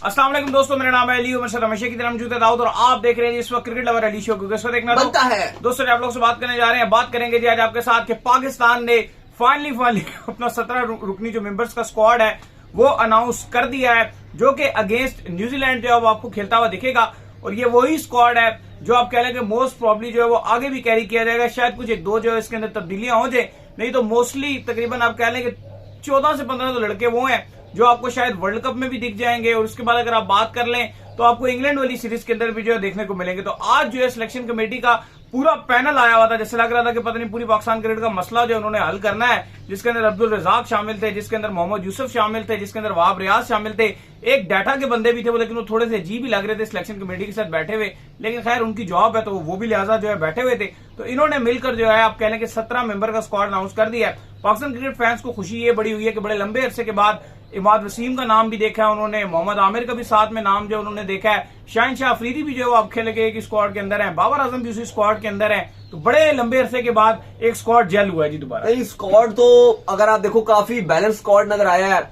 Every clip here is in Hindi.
अस्सलाम वालेकुम दोस्तों, मेरा नाम है अली उमर सद हमेशा की तरह मौजूद है दाऊद और आप देख रहे हैं इस वक्त क्रिकेट लवर अली शो को। किस वक्त देखना बनता है दोस्तों, आप लोग से बात करने जा रहे हैं। बात करेंगे जी आज आपके साथ कि पाकिस्तान ने फाइनली अपना 17 रुकनी जो मेंबर्स का स्क्वाड है वो अनाउंस कर दिया है, जो कि अगेंस्ट न्यूजीलैंड जो है वो आपको खेलता हुआ दिखेगा। और ये वही स्क्वाड है जो आप कह लेंगे मोस्ट प्रॉब्ली जो है वो आगे भी कैरी किया जाएगा। शायद कुछ एक दो जो है इसके अंदर तब्दीलियां हो जाए, नहीं तो मोस्टली तकरीबन आप कह लेंगे 14 से 15 तो लड़के वो हैं जो आपको शायद वर्ल्ड कप में भी दिख जाएंगे। और उसके बाद अगर आप बात कर लें तो आपको इंग्लैंड वाली सीरीज के अंदर भी जो है देखने को मिलेंगे। तो आज जो है सिलेक्शन कमेटी का पूरा पैनल आया हुआ था, जैसे लग रहा था कि पता नहीं पूरी पाकिस्तान क्रिकेट का मसला जो उन्होंने हल करना है, जिसके अंदर अब्दुल रजाक शामिल थे, जिसके अंदर मोहम्मद यूसुफ शामिल थे, जिसके अंदर वहाब रियाज शामिल थे, एक डाटा के बंदे भी थे वो, लेकिन वो थोड़े से अजीब ही लग रहे थे सिलेक्शन कमेटी के साथ बैठे हुए। लेकिन खैर उनकी जॉब है तो वो भी लिहाजा जो है बैठे हुए थे। तो इन्होंने मिलकर जो है आप कह लें कि 17 मेंबर का स्क्वाड अनाउंस कर दिया है। पाकिस्तान क्रिकेट फैंस को खुशी ये बड़ी हुई है कि बड़े लंबे अरसे के बाद इमाद वसीम का नाम भी देखा है उन्होंने, मोहम्मद आमिर का भी साथ में नाम जो उन्होंने देखा है, शाहिनशाह अफरीदी भी जो है आप खेल के एक स्क्वाड के अंदर है, बाबर आजम भी उसी स्क्वाड के अंदर है। तो बड़े लंबे अरसे के बाद एक स्क्वाड जेल हुआ है जी दोबारा। स्क्वाड तो अगर आप देखो काफी बैलेंस स्क्वाड नजर आया है,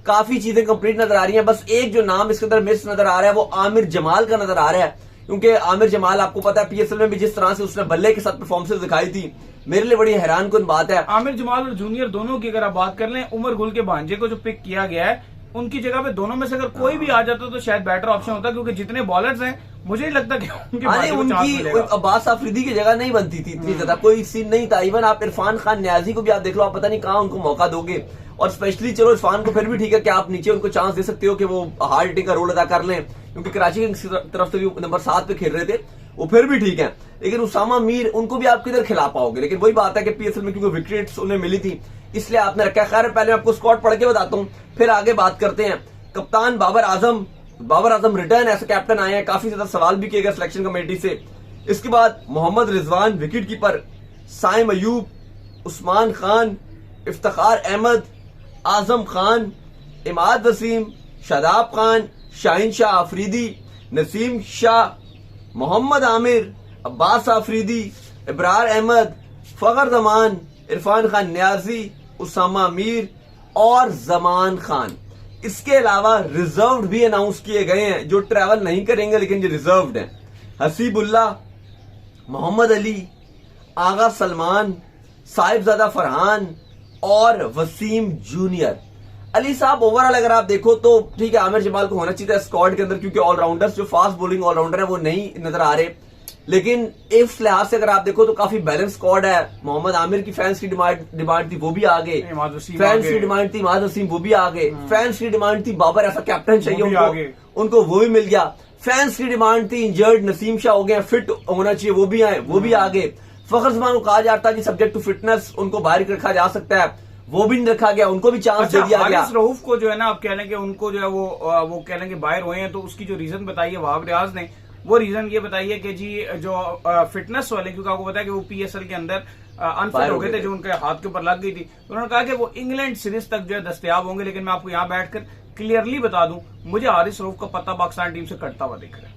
काफी चीजें कंप्लीट नजर आ रही हैं। बस एक जो नाम इसके अंदर मिस नजर आ रहा है वो आमिर जमाल का नजर आ रहा है, क्योंकि आमिर जमाल आपको पता है पीएसएल में भी जिस तरह से उसने बल्ले के साथ परफॉर्मेंस दिखाई थी, मेरे लिए बड़ी हैरान कुन बात है। आमिर जमाल और जूनियर दोनों की अगर आप बात कर लें, उमर गुल के भांजे को जो पिक किया गया है उनकी जगह पे दोनों में से अगर कोई भी आ जाता तो शायद बेटर ऑप्शन होता, क्योंकि जितने बॉलर्स हैं मुझे नहीं लगता कि उनकी अब्बास आफरीदी की जगह नहीं बनती थी इतनी ज्यादा, कोई सीन नहीं था। इवन आप इरफान खान न्याजी को भी आप देख लो, आप पता नहीं कहाँ उनको मौका दोगे। और स्पेशली चलो इरफान को फिर भी ठीक है कि आप नीचे उनको चांस दे सकते हो कि वो हार्ड हिटिंग का रोल अदा कर लें, क्योंकि कराची की तरफ से भी नंबर 7 पे खेल रहे थे, वो फिर भी ठीक है। लेकिन उसामा मीर उनको भी आप किधर खिला पाओगे। लेकिन वही बात है कि पीएसएल में क्योंकि विकेट्स उन्हें मिली थी इसलिए आपने रखा। खैर पहले आपको स्क्वाड पढ़ के बताता हूँ, फिर आगे बात करते हैं। कप्तान Babar Azam return as captain आए हैं, काफी ज्यादा सवाल भी किए गए सिलेक्शन कमेटी से। इसके बाद मोहम्मद रिजवान विकेट कीपर, साइम अयूब, उस्मान खान, इफ्तिखार अहमद, आजम खान, इमाद वसीम, शादाब खान, शाहिनशाह अफरीदी, नसीम शाह, मोहम्मद आमिर, अब्बास आफरीदी, इब्रार अहमद, फखर जमान, इरफान खान न्याजी, उसामा मीर और जमान खान। इसके अलावा रिजर्व्ड भी अनाउंस किए गए हैं जो ट्रैवल नहीं करेंगे लेकिन जो रिजर्व्ड हैं। हसीबुल्लाह, मोहम्मद अली, आगा सलमान, साहिबजादा फरहान और वसीम जूनियर। अली साहब ओवरऑल अगर आप देखो तो ठीक है, आमिर जमाल को होना चाहिए था स्क्वाड के अंदर, क्योंकि ऑलराउंडर्स जो फास्ट बॉलिंग ऑलराउंडर है वो नहीं नजर आ रहे। लेकिन इस लिहाज से अगर आप देखो तो काफी बैलेंस स्क्वाड है। मोहम्मद आमिर की फैंस की डिमांड थी वो भी आ गए, फैंस की डिमांड थी इमाद वसीम वो भी आ गए, फैंस की डिमांड थी बाबर ऐसा कैप्टन चाहिए उनको वो भी मिल गया, फैंस की डिमांड थी इंजर्ड नसीम शाह हो गए, फिट होना चाहिए वो भी आए, वो भी आ गए। फखर जमान को कहा जाता है कि सब्जेक्ट टू फिटनेस उनको बाहर रखा जा सकता है, वो भी नहीं रखा गया, उनको भी चांस दे दिया गया। रऊफ को जो है ना आप कह लेंगे उनको जो है वो कह लेंगे बाहर हुए हैं, तो उसकी जो रीजन बताई है वहाब रियाज ने, वो रीजन ये बताइए कि जी जो फिटनेस वाले, क्योंकि आपको पता है कि वो पीएसएल के अंदर अनफिट हो गए थे, जो उनके हाथ के ऊपर लग गई थी, तो उन्होंने कहा कि वो इंग्लैंड सीरीज तक जो है दस्तयाब होंगे। लेकिन मैं आपको यहाँ बैठकर क्लियरली बता दूं, मुझे हारिस रऊफ का पता पाकिस्तान टीम से कटता हुआ दिख रहा है।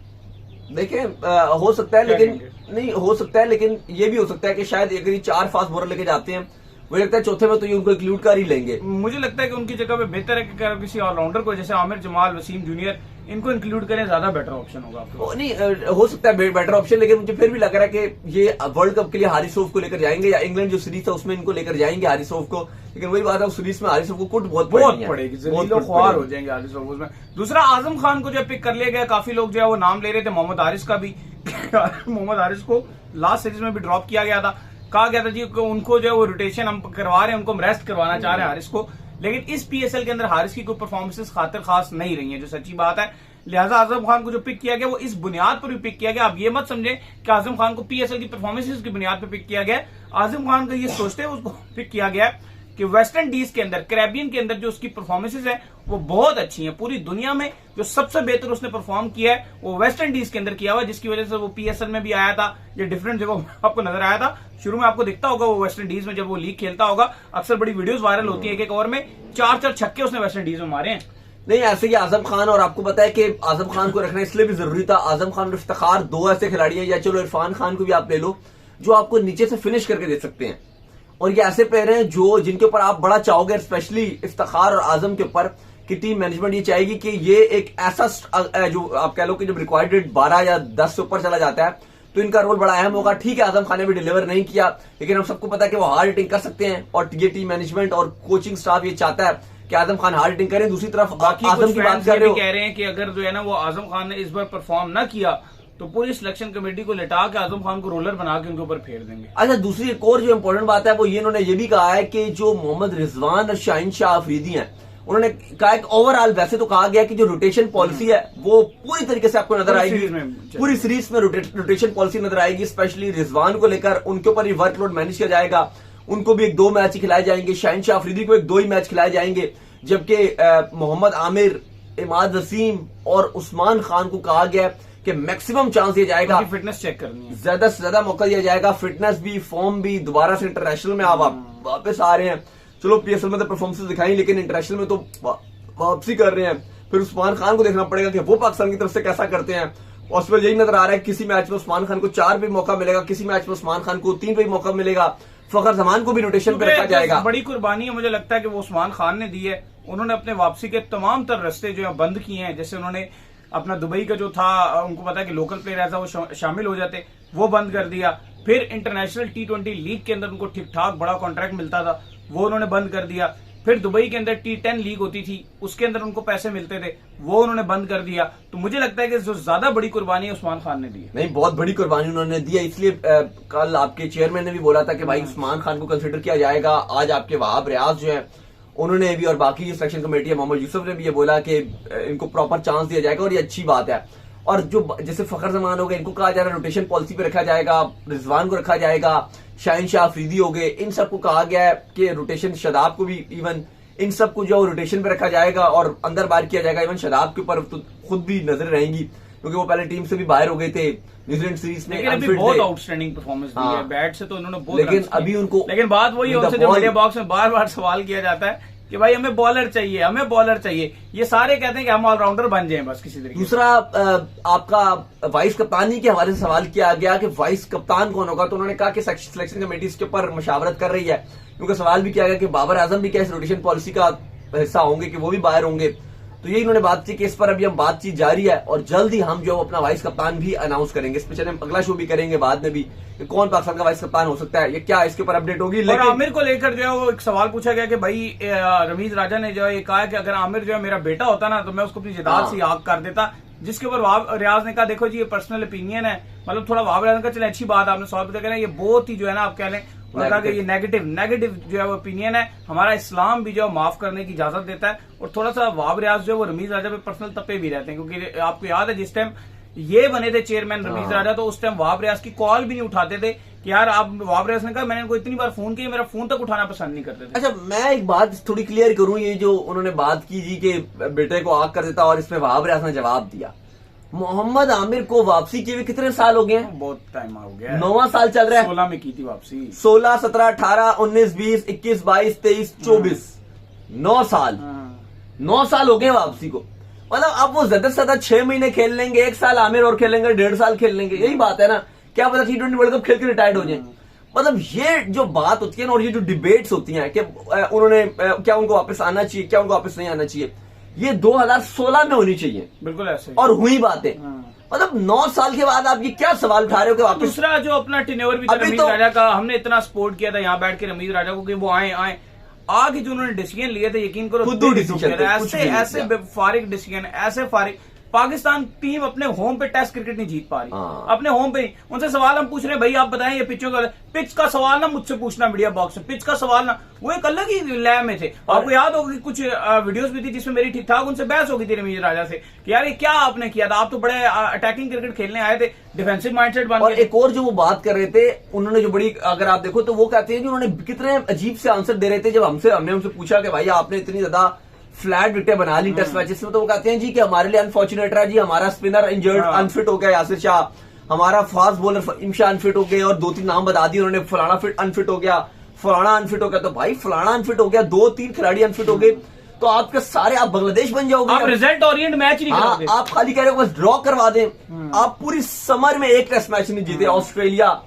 देखें हो सकता है लेकिन नहीं हो सकता है, लेकिन ये भी हो सकता है कि शायद अगर 4 फास्ट बॉलर लेके जाते हैं, मुझे लगता है चौथे में तो ये उनको इंक्लूड कर ही लेंगे। मुझे लगता है कि उनकी जगह पे बेहतर है कि किसी ऑलराउंडर को, जैसे आमिर जमाल, वसीम जूनियर, इनको इंक्लूड करें, ज्यादा बेटर ऑप्शन होगा आपको। नहीं हो सकता है बेटर ऑप्शन, लेकिन मुझे फिर भी लग रहा है कि ये वर्ल्ड कप के लिए हारिस रऊफ को लेकर जाएंगे, या इंग्लैंड जो सीरीज है उसमें इनको लेकर जाएंगे हारिस रऊफ को। लेकिन वही बात है उस सीरीज में हारिस रऊफ को कुट बहुत पड़ेगी, ख्वार हो जाएंगे हारिस रऊफ उसमें। दूसरा आजम खान को जो पिक कर लिया गया, काफी लोग जो है वो नाम ले रहे थे, मोहम्मद हारिस का भी मोहम्मद हारिस को लास्ट सीरीज में भी ड्रॉप किया गया था, कहा गया था जी उनको जो है वो रोटेशन हम करवा रहे हैं, उनको हम रेस्ट करवाना चाह रहे हैं हारिस को। लेकिन इस पीएसएल के अंदर हारिस की कोई परफॉर्मेंसेस खातिर खास नहीं रही है, जो सच्ची बात है। लिहाजा आजम खान को जो पिक किया गया वो इस बुनियाद पर भी पिक किया गया। आप ये मत समझे कि आजम खान को पीएसएल की परफॉर्मेंसेस की बुनियाद पर पिक किया गया। आजम खान को ये सोचते हुए उसको पिक किया गया कि वेस्ट इंडीज के अंदर, कैरेबियन के अंदर जो उसकी परफॉर्मेंसेस है वो बहुत अच्छी हैं। पूरी दुनिया में जो सबसे बेहतर उसने परफॉर्म किया है वो वेस्ट इंडीज के अंदर किया हुआ, जिसकी वजह से वो पीएसएल में भी आया था। ये डिफरेंट जगह आपको नजर आया था, शुरू में आपको दिखता होगा वो वेस्ट इंडीज में जब वो लीग खेलता होगा, अक्सर बड़ी वीडियोस वायरल होती है, एक ओवर में 4-4 छक्के उसने वेस्ट इंडीज में मारे हैं। नहीं ऐसे ही आजम खान, और आपको पता है कि आजम खान को रखना इसलिए भी जरूरी था। आजम खान और इफ्तिखार 2 ऐसे खिलाड़ी हैं, या चलो इरफान खान को भी आप ले लो, जो आपको नीचे से फिनिश करके दे सकते हैं। और ये ऐसे प्लेयर हैं जो जिनके ऊपर आप बड़ा चाहोगे, स्पेशली इफ्तिखार और आजम के ऊपर, कि टीम मैनेजमेंट ये चाहेगी कि ये एक ऐसा जो आप कह लो कि जब रिक्वायर्ड रेट 12 या 10 से ऊपर चला जाता है तो इनका रोल बड़ा अहम होगा। ठीक है, आजम खान ने भी डिलीवर नहीं किया, लेकिन हम सबको पता है कि वो हार्ड हिटिंग कर सकते हैं और ये टीम मैनेजमेंट और कोचिंग स्टाफ ये चाहता है कि आजम खान हार्ड हिटिंग करें। दूसरी तरफ बाकी आजम की बात कर रहे हो, कह रहे हैं कि अगर जो है ना वो आजम खान ने इस बार परफॉर्म ना किया तो पूरी सिलेक्शन कमेटी को लिटा के आजम खान को रोलर बना के उनके ऊपर फेर देंगे। अच्छा, दूसरी एक और जो इंपॉर्टेंट बात है वो ये इन्होंने ये भी कहा है कि जो मोहम्मद रिजवान और शाहीन शाह अफरीदी हैं, उन्होंने कहा कि ओवरऑल वैसे तो कहा गया कि जो रोटेशन पॉलिसी है वो पूरी तरीके से आपको नजर आएगी, पूरी सीरीज में रोटेशन पॉलिसी नजर आएगी। स्पेशली रिजवान को लेकर उनके ऊपर ही वर्कलोड मैनेज किया जाएगा, उनको भी 1-2 मैच ही खिलाए जाएंगे, शाहीन शाह अफरीदी को 1-2 ही मैच खिलाए जाएंगे, जबकि मोहम्मद आमिर, इमाद वसीम और उस्मान खान को कहा गया कि मैक्सिमम चांस दिया जाएगा, फिटनेस चेक करनी है, ज्यादा से ज्यादा मौका दिया जाएगा, फिटनेस भी, फॉर्म भी, दोबारा से इंटरनेशनल में आप वापस आ रहे हैं। चलो पीएसएल में तो परफॉर्मेंस दिखाई, लेकिन इंटरनेशनल में तो वापसी कर रहे हैं। फिर उस्मान खान को देखना पड़ेगा कि वो पाकिस्तान की तरफ से कैसा करते हैं। पॉसिबल यही नजर आ रहा है किसी मैच में उस्मान खान को 4 पे मौका मिलेगा, किसी मैच में उस्मान खान को 3 पे मौका मिलेगा, फखर जमान को भी रोटेशन पे रखा जाएगा। बड़ी कुर्बानी है, मुझे लगता है कि वो उस्मान खान ने दी है। उन्होंने अपने वापसी के तमाम तर रास्ते जो है बंद किए हैं। जैसे उन्होंने अपना दुबई का जो था, उनको पता है कि लोकल प्लेयर ऐसा वो शामिल हो जाते, वो बंद कर दिया। फिर इंटरनेशनल T20 लीग के अंदर उनको ठीक ठाक बड़ा कॉन्ट्रैक्ट मिलता था, वो उन्होंने बंद कर दिया। फिर दुबई के अंदर T10 लीग होती थी, उसके अंदर उनको पैसे मिलते थे, वो उन्होंने बंद कर दिया। तो मुझे लगता है कि जो ज्यादा बड़ी कुर्बानी है उस्मान खान ने दी है। नहीं, बहुत बड़ी कुर्बानी उन्होंने दी है, इसलिए कल आपके चेयरमैन ने भी बोला था कि भाई उस्मान खान को कंसिडर किया जाएगा। आज आपके वहाब रियाज जो है उन्होंने भी, और बाकी जो सिलेक्शन कमेटी है, मोहम्मद यूसुफ ने भी ये बोला कि इनको प्रॉपर चांस दिया जाएगा और ये अच्छी बात है। और जो जैसे फखर जमान हो गए, इनको कहा जा रहा है रोटेशन पॉलिसी पे रखा जाएगा, रिजवान को रखा जाएगा, शाहीन शाह अफरीदी हो गए, इन सबको कहा गया है कि रोटेशन, शदाब को भी इवन इन सबको जो रोटेशन पे रखा जाएगा और अंदर बाहर किया जाएगा। इवन शदाब के ऊपर तो खुद भी नजर रहेंगी क्योंकि वो पहले टीम से भी बाहर हो गए थे न्यूजीलैंड सीरीज में। लेकिन अभी बहुत आउटस्टैंडिंग परफॉर्मेंस दी है, बैट से तो उन्होंने बहुत, लेकिन अभी उनको, लेकिन बात वही है, उनसे जो मीडिया बॉक्स में बार बार सवाल किया जाता है कि भाई हमें बॉलर चाहिए, हमें बॉलर चाहिए। ये सारे कहते हैं कि हम ऑलराउंडर बन जाएं बस किसी तरीके। दूसरा आपका वाइस कप्तानी के हवाले से सवाल किया गया कि वाइस कप्तान कौन होगा, तो उन्होंने कहा कि सिलेक्शन कमेटी इसके ऊपर मशावरत कर रही है। उनका सवाल भी किया गया कि बाबर आजम भी क्या इस रोटेशन पॉलिसी का हिस्सा होंगे कि वो भी बाहर होंगे। तो यही उन्होंने बात की कि इस पर अभी हम बातचीत जारी है और जल्द ही हम जो अपना वाइस कप्तान भी अनाउंस करेंगे। इस पर हम अगला शो भी करेंगे बाद में भी कि कौन पाकिस्तान का वाइस कप्तान हो सकता है, ये क्या इसके ऊपर अपडेट होगी। लेकिन आमिर को लेकर जो है वो एक सवाल पूछा गया कि भाई रमीज राजा ने जो है कहा कि अगर आमिर जो है मेरा बेटा होता ना तो मैं उसको अपनी जायदाद से आग कर देता, जिसके ऊपर वहाब रियाज ने कहा देखो जी ये पर्सनल ओपिनियन है, मतलब थोड़ा वहाब रियाज का चले अच्छी बात आपने सवाल पूछा, कह रहे हैं ये बहुत ही जो है ना आप कह लें उन्होंने कहा कि ये नेगेटिव जो है वो ओपिनियन है, हमारा इस्लाम भी जो है माफ करने की इजाजत देता है। और थोड़ा सा वहाब रियाज जो है वो रमीज राजा पे पर्सनल तपे भी रहते हैं, क्योंकि आपको याद है जिस टाइम ये बने थे चेयरमैन रमीज राजा तो उस टाइम वहाब रियाज की कॉल भी नहीं उठाते थे कि यार आप, वहाब रियाज ने कहा मैंने इनको इतनी बार फोन किया, मेरा फोन तक उठाना पसंद नहीं करते थे। अच्छा, मैं एक बात थोड़ी क्लियर करूं, ये जो उन्होंने बात की जी कि बेटे को आग कर देता और इसमें वहाब रियाज ने जवाब दिया। मोहम्मद आमिर को वापसी किए हुए कितने साल हो गए हैं? बहुत टाइम हो गया, 9वां साल चल रहा है। 16 में की थी वापसी, 16, 17, 18, 19, 20, 21, 22, 23, 24, 9 साल, 9 साल हो गए वापसी को। मतलब अब वो ज्यादा से ज्यादा 6 महीने खेल लेंगे, 1 साल आमिर और खेलेंगे, 1.5 साल खेल लेंगे, यही बात है ना। क्या पता T20 वर्ल्ड कप खेल के रिटायर्ड हो जाए। मतलब ये जो बात होती है ना और ये जो डिबेट्स होती हैं कि उन्होंने क्या उनको वापस आना चाहिए, क्या उनको वापस नहीं आना चाहिए, ये 2016 में होनी चाहिए, बिल्कुल ऐसे और हुई बातें। मतलब 9 साल के बाद आप ये क्या सवाल उठा रहे हो कि वापस। दूसरा जो अपना टेन्योर भी था रमीज राजा का, हमने इतना सपोर्ट किया था यहाँ बैठ के रमीज राजा को कि वो आए आगे जो उन्होंने डिसीजन लिए थे यकीन करो ऐसे फारिग डिसीजन, ऐसे फारिग। पाकिस्तान टीम अपने होम पे टेस्ट क्रिकेट नहीं जीत पा रही, अपने होम पे। उनसे सवाल हम पूछ रहे हैं भाई आप बताएं ये पिचों का, पिच का सवाल ना मुझसे पूछना मीडिया बॉक्स में, पिच का सवाल ना, वो एक अलग ही लय में थे। आपको याद होगा कि कुछ वीडियोस भी थी जिसमें मेरी ठीक ठाक उनसे बहस हो गई थी रमीज राजा से कि यार ये क्या आपने किया था, आप तो बड़े अटैकिंग क्रिकेट खेलने आए थे, डिफेंसिव माइंडसेट बन गए। एक और जो वो बात कर रहे थे उन्होंने जो बड़ी, अगर आप देखो तो वो कहते हैं कि उन्होंने कितने अजीब से आंसर दे रहे थे जब हमने उनसे पूछा कि भाई आपने इतनी ज्यादा फ्लैट विकेटें बना ली टेस्ट मैचेस में, तो वो कहते हैं जी कि हमारे लिए अनफॉर्चुनेट रहा जी, हमारा स्पिनर इंजर्ड अनफिट हो गया यासिर शाह, हमारा fast bowler Faheem Shah unfit हो गए, और 2-3 नाम बता दिए उन्होंने, फलाना अनफिट हो गया, फलाना अनफिट हो गया। तो भाई फलाना अनफिट हो गया, 2-3 खिलाड़ी अनफिट हो गए, तो आपके सारे, आप बांग्लादेश बन जाओगे। आप रिजल्ट ओरिएंट मैच नहीं करोगे, आप खाली कह रहे हो बस ड्रॉ करवा दें। आप पूरी समर में एक टेस्ट मैच नहीं जीते। ऑस्ट्रेलिया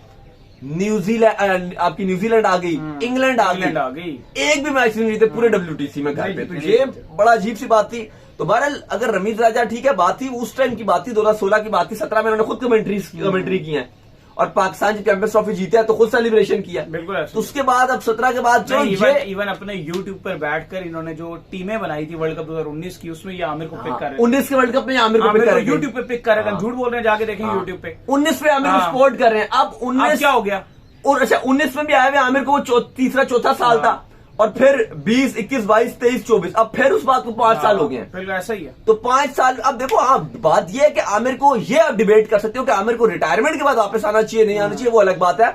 न्यूजीलैंड, आपकी न्यूजीलैंड आ गई, इंग्लैंड आ गई, एक भी मैच नहीं जीते पूरे WTC में घर पे। तो ये बड़ा अजीब सी बात थी। तो बहरहाल अगर रमीज राजा, ठीक है, बात थी उस टाइम की बात थी, 2016 की बात थी, 17 में उन्होंने खुद कमेंट्री की है, और पाकिस्तान जब चैंपियंस ट्रॉफी जीते हैं तो खुद सेलिब्रेशन किया। बिल्कुल। तो उसके बाद अब 17 के बाद जो इवन अपने यूट्यूब पर बैठकर इन्होंने जो टीमें बनाई थी वर्ल्ड कप 2019 की, उसमें ये आमिर को पिक कर रहे हैं। 19 के वर्ल्ड कप में आमिर को पिक कर रहे हैं, यूट्यूब पे पिक कर रहे हैं, झूठ बोल रहे हैं, जाके देखें यूट्यूब पे। 19 पे आमिर को सपोर्ट कर रहे हैं। अब 19 क्या हो गया? और अच्छा 19 में भी आए हुए आमिर को तीसरा चौथा साल था, और फिर 20, 21, 22, 23, 24, अब फिर उस बात को 5 साल हो गए हैं। फिर ऐसा ही है। तो 5 साल। अब देखो, हाँ, बात यह है कि आमिर को, ये आप डिबेट कर सकते हो कि आमिर को रिटायरमेंट के बाद वापस आना चाहिए, नहीं आना चाहिए, वो अलग बात है,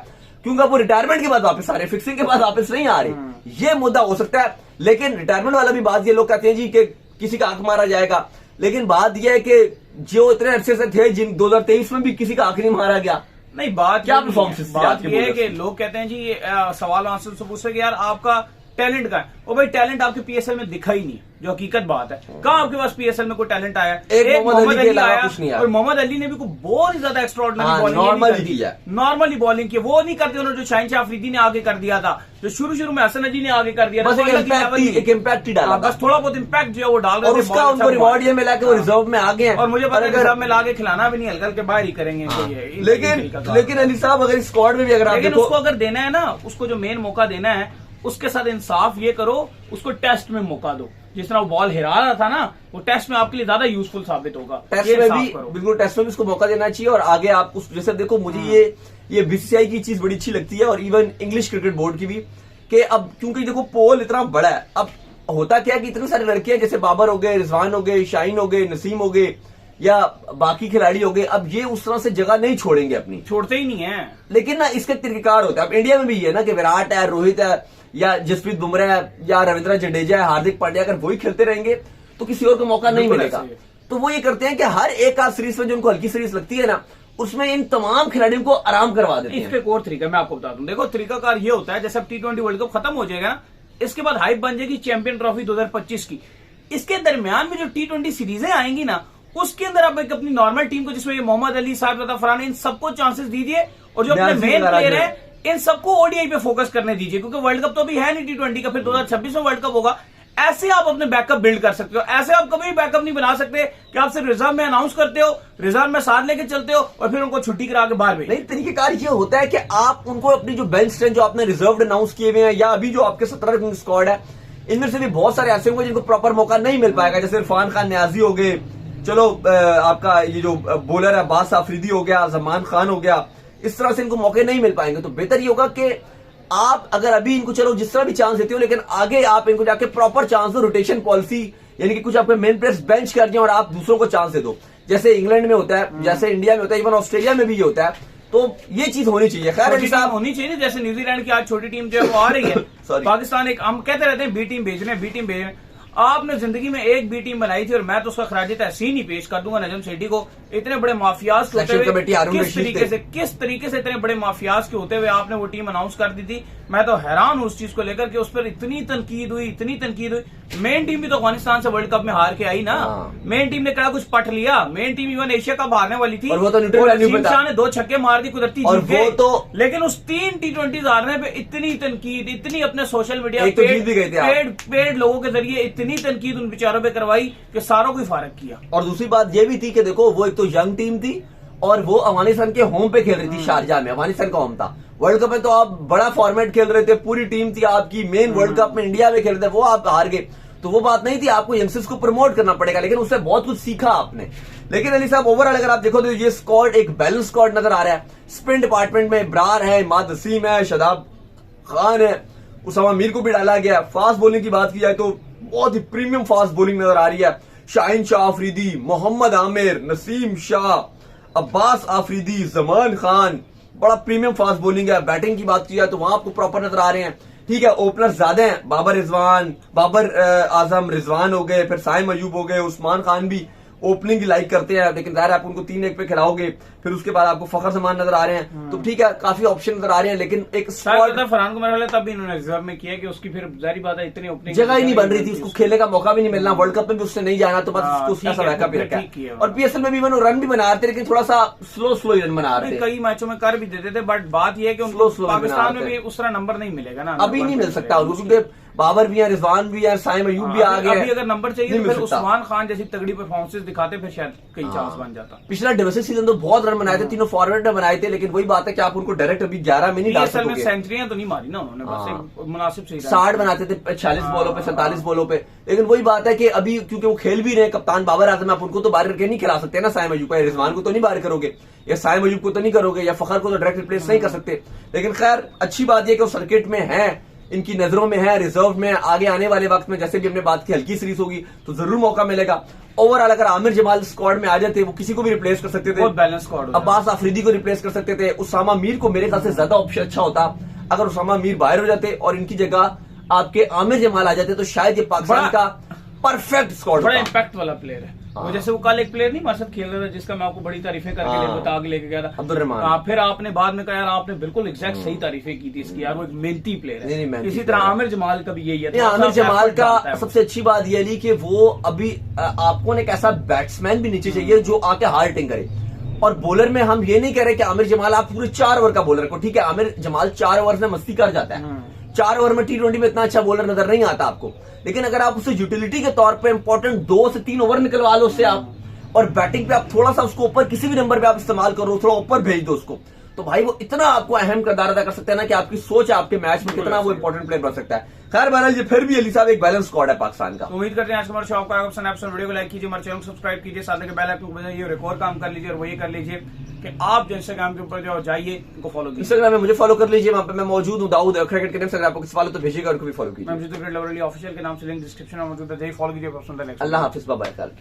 क्योंकि वो रिटायरमेंट के बाद वापस आ रहे, फिक्सिंग के बाद वापस नहीं आ रहे, ये मुद्दा हो सकता है। लेकिन रिटायरमेंट वाला भी बात, ये लोग कहते हैं जी कि किसी का आंख मारा जाएगा, लेकिन बात यह है कि जो इतने अरसे से थे, जिन 2023 में भी किसी का आंख नहीं मारा गया, नहीं, बात क्या परफॉर्मेंस, बात ये है कि लोग कहते हैं जी, ये सवाल आंसर से पूछ रहे कि यार आपका टैलेंट का है, वो भाई टैलेंट आपके PSL में दिखा ही नहीं, जो हकीकत बात है। कहाँ आपके पास PSL में कोई टैलेंट आया? एक मोहम्मद अली आया, कुछ नहीं आया। और मोहम्मद अली ने भी कोई बहुत ही ज्यादा एक्स्ट्राऑर्डिनरी बॉलिंग नॉर्मली बॉलिंग की, वो नहीं करते उन्होंने, जो शाहिन अफरीदी ने आगे कर दिया था, जो शुरू में हसन अली ने आगे कर दिया, बस एक इम्पैक्ट ही डाला, बस थोड़ा बहुत इम्पैक्ट जो है वो डाल रहे थे, उसका उनको रिवॉर्ड ये मिला कि वो रिजर्व में आ गए हैं, और मुझे पता है रिजर्व में लाके खिलाना भी नहीं, हल्का के बाहर ही करेंगे। लेकिन अली साहब, अगर स्क्वाड में भी अगर आप उसको अगर देना है ना, उसको जो मेन मौका देना है, उसके साथ इंसाफ ये करो, उसको टेस्ट में मौका दो। जिस तरह वो बॉल हिरा रहा था ना, वो टेस्ट में आपके लिए ज्यादा यूजफुल साबित होगा। टेस्ट में भी बिल्कुल, टेस्ट में भी उसको मौका देना चाहिए। और आगे आप उस, जैसे देखो, मुझे ये BCCI की चीज बड़ी अच्छी लगती है, और इवन इंग्लिश क्रिकेट बोर्ड की भी, कि अब क्योंकि देखो पोल इतना बड़ा है, अब होता क्या है कि इतने सारे लड़के हैं, जैसे बाबर हो गए, रिजवान हो गए, शाहीन हो गए, नसीम हो गए, या बाकी खिलाड़ी हो गए, अब ये उस तरह से जगह नहीं छोड़ेंगे अपनी, छोड़ते ही नहीं है। लेकिन ना इसके तरीकेकार होते हैं। अब इंडिया में भी है ना कि विराट है, रोहित है, या जसप्रीत बुमराह है, या रविंद्र जडेजा है, हार्दिक पांड्या, अगर वही खेलते रहेंगे तो किसी और को मौका नहीं मिलेगा। तो वो ये करते हैं कि हर एक आध सीरीज में जो उनको हल्की सीरीज लगती है ना, उसमें इन तमाम खिलाड़ियों को आराम करवा देते हैं। इसका एक और तरीका मैं आपको बता दूं, देखो तरीकाकार ये होता है, जैसे अब T20 वर्ल्ड कप खत्म हो जाएगा ना, इसके बाद हाइप बन जाएगी चैंपियन ट्रॉफी 2025 की। इसके दरमियान में जो T20 सीरीजें आएंगी ना, उसके अंदर आप एक अपनी नॉर्मल टीम को, जिसमें ये मोहम्मद अली, साजिद फरहान, इन सबको चांसेस दीजिए, और जो अपने मेन प्लेयर है इन सबको ODI पे फोकस करने दीजिए, क्योंकि वर्ल्ड कप तो अभी है नहीं T20 का, फिर 2026 में वर्ल्ड कप होगा। ऐसे आप अपने बैकअप बिल्ड कर सकते हो। ऐसे आप कभी बैकअप नहीं बना सकते कि आप सिर्फ रिजर्व में अनाउंस करते हो, रिजर्व में साथ लेके चलते हो, और फिर उनको छुट्टी करा के बाहर भेज। नहीं, तरीकेकार ये होता है कि आप उनको अपनी जो बेंच स्ट्रेंथ जो आपने रिजर्व अनाउंस किए हुए हैं, या अभी जो आपके 17 स्क्वाड है, इनमें से भी बहुत सारे ऐसे होंगे जिनको प्रॉपर मौका नहीं मिल पाएगा, जैसे इरफान खान न्याजी हो गए, चलो आपका ये जो बॉलर है अब्बास आफरीदी हो गया, जमान खान हो गया, इस तरह से इनको मौके नहीं मिल पाएंगे। तो बेहतर ये होगा कि आप अगर अभी इनको चलो जिस तरह भी चांस देते हो, लेकिन आगे आप इनको जाके प्रॉपर चांस दो, रोटेशन पॉलिसी, यानी कि कुछ आपके मेन प्लेयर्स बेंच कर दिए और आप दूसरों को चांस दे दो, जैसे इंग्लैंड में होता है, जैसे इंडिया में होता है, इवन ऑस्ट्रेलिया में भी ये होता है। तो ये चीज होनी चाहिए। खैर साहब होनी चाहिए, जैसे न्यूजीलैंड की आज छोटी टीम जो है वो आ रही है पाकिस्तान, एक हम कहते रहते हैं बी टीम भेज रहे हैं, बी टीम भेज रहे हैं। आपने जिंदगी में एक बी टीम बनाई थी, और मैं तो उसका खराज तहसीन ही पेश कर दूंगा नजम सेठी को। इतने बड़े माफियाज के होते हुए किस तरीके से इतने बड़े माफियाज के होते हुए आपने वो टीम अनाउंस कर दी थी। मैं तो हैरान हूं उस चीज को लेकर के, उस पर इतनी तनकीद हुई। मेन टीम भी तो अफगानिस्तान से वर्ल्ड कप में हार के आई ना। मेन टीम ने क्या कुछ पट लिया, main team even Asia cup हारने वाली थी, और वो तो शाह ने 2 छक्के मार दी, कुदरती जीत गए। तो लेकिन उस 3 T20 हारने पे इतनी तनकीद, इतनी अपने सोशल मीडिया पेड लोगों के जरिए इतनी तनकीद उन बेचारों पे करवाई कि सारों को फारग किया। और दूसरी बात ये भी थी कि देखो वो एक तो यंग टीम थी, और वो अफगानिस्तान के होम पे खेल रही थी, शारजाह में, अफगानिस्तान का होम था। वर्ल्ड कप में तो आप बड़ा फॉर्मेट खेल रहे थे, पूरी टीम थी आपकी, मेन वर्ल्ड कप में इंडिया में खेल रहे थे, वो आप हार गए। तो वो बात नहीं थी, आपको यंगस्टर्स को प्रमोट करना पड़ेगा, लेकिन उससे बहुत कुछ सीखा आपने। लेकिन अली साहब ओवरऑल अगर आप देखो तो ये स्क्वाड एक बैलेंस स्क्वाड नजर आ रहा है। स्पिन डिपार्टमेंट में इब्रार है, इमाद वसीम है, शादाब खान है, उसामा मीर को भी डाला गया। फास्ट बॉलिंग की बात की जाए तो बहुत ही प्रीमियम फास्ट बॉलिंग नजर आ रही है। शाहीन अफरीदी, मोहम्मद आमिर, नसीम शाह, अब्बास आफरीदी, जमान खान, बड़ा प्रीमियम फास्ट बॉलिंग है। बैटिंग की बात की जाए तो वहां आपको प्रॉपर नजर आ रहे हैं। ठीक है, ओपनर ज्यादा हैं, बाबर आजम रिजवान हो गए, फिर साइम अयूब हो गए, उस्मान खान भी ओपनिंग ही लाइक करते हैं, लेकिन जाहिर है आप उनको 3-1 पे खिलाओगे, फिर उसके बाद आपको फखर जमान नजर आ रहे हैं, तो ठीक है काफी ऑप्शन नजर आ रहे हैं, लेकिन एक फरहान को मेरा तब भी इन्होंने रिजर्व में किया कि उसकी फिर जारी बात है इतनी ओपनिंग जगह ही नहीं बन रही थी, उसको खेलने का मौका भी नहीं मिलना, वर्ल्ड कप में भी उससे नहीं जाना, तो बस उसको ऐसा बैकअप ही रखा। और पीएसएल में भी वो रन भी बना रहे थे, लेकिन थोड़ा सा स्लो ही रन बना रहे थे, कई मैचों में कर भी देते थे, बट बात यह है कि उनको पाकिस्तान में भी उस तरह नंबर नहीं मिलेगा ना, अभी नहीं मिल सकता, क्योंकि बाबर भी है, रिजवान भी है, साइम अयूब भी आ गए। अभी अगर नंबर चाहिए तो फिर उस्मान खान जैसी तगड़ी परफॉर्मेंस दिखाते फिर शायद कई चांस बन जाता। पिछला डोमेस्टिक सीजन तो बहुत रन बनाए थे, तीनों फॉरवर्ड ने बनाए थे, लेकिन वही बात है कि आप उनको डायरेक्ट अभी 11 में नहीं डाल सकोगे। सेंचुरियां तो नहीं मारी ना उन्होंने, बस एक मुनासिब सही 60 बनाते थे 46 बॉलों पे, 47 बॉलों पे, लेकिन वही बात है कि अभी क्योंकि वो खेल भी रहे हैं, कप्तान बाबर आजम, आप उनको तो बाहर करके नहीं खिला सकते ना साइम अयूब को, रिजवान को तो नहीं बाहर करोगे, या साइम अयूब को तो नहीं करोगे, या फखर को तो डायरेक्ट रिप्लेस नहीं कर सकते। लेकिन खैर अच्छी बात यह कि वो सर्किट में है, इनकी नजरों में है, रिजर्व में, आगे आने वाले वक्त में जैसे भी हमने बात की हल्की सीरीज होगी तो जरूर मौका मिलेगा। ओवरऑल अगर आमिर जमाल स्क्वाड में आ जाते, वो किसी को भी रिप्लेस कर सकते थे, बहुत बैलेंस स्क्वाड, अब्बास आफरीदी को रिप्लेस कर सकते थे, उसामा मीर को मेरे ख्याल से ज्यादा ऑप्शन अच्छा होता अगर उसामा मीर बाहर हो जाते और इनकी जगह आपके आमिर जमाल आ जाते, तो शायद ये पाकिस्तान का परफेक्ट स्क्वाड, बड़ा इम्पैक्ट वाला प्लेयर है। वो जैसे वो कल एक प्लेयर नहीं हमारे साथ खेल रहा था जिसका मैं आपको बड़ी तारीफें करके बता के लेके गया था, अब्दुर्रहमान, फिर आपने बाद में कहा यार आपने बिल्कुल एग्जैक्ट सही तारीफें की थी इसकी, यार वो एक मेहनती प्लेयर है। इसी तरह आमिर जमाल का भी यही है। आमिर जमाल का सबसे अच्छी बात यह थी कि वो अभी आपको एक ऐसा बैट्समैन भी नीचे चाहिए जो आके हार्ड हिटिंग करे, और बॉलर में हम ये नहीं कह रहे कि आमिर जमाल आप पूरे 4 ओवर का बॉलर को, ठीक है आमिर जमाल 4 ओवर में मस्ती कर जाता है, 4 ओवर में T20 में इतना अच्छा बॉलर नजर नहीं आता आपको, लेकिन अगर आप उसे यूटिलिटी के तौर पे इंपॉर्टेंट 2 से 3 ओवर निकलवा लो उससे आप, और बैटिंग पे आप थोड़ा सा उसको ऊपर किसी भी नंबर पे आप इस्तेमाल करो, थोड़ा ऊपर भेज दो उसको, तो भाई वो इतना आपको अहम किरदार अदा कर सकता है ना कि आपकी सोच है आपके मैच में कितना वो इंपॉर्टेंट प्लेयर बन सकता है। खैर बहरहाल ये फिर भी अली साहब एक बैलेंस स्क्वाड है पाकिस्तान का। उम्मीद करते हैं आज हमारे शो आपको वीडियो को लाइक कीजिए, हमारे चैनल को सब्सक्राइब कीजिए, साथ में बेल आइकन को बजाइए और एक और काम कर लीजिए, और वो ये कर लीजिए कि आप जो इंस्टाग्राम के ऊपर जो जाइए उनको फॉलो कीजिए, इंस्टाग्राम में मुझे फॉलो कर लीजिए, वहां पे मैं मौजूद हूँ, दाऊद क्रिकेट के नाम से, आपको किसी फॉलो तो भेजिएगा, उनको भी फॉलो कीजिए। ऑफिशियल के नाम से लिंक डिस्क्रिप्शन में मौजूद है, फॉलो कीजिए। अल्लाह हाफिज, बाय बाय।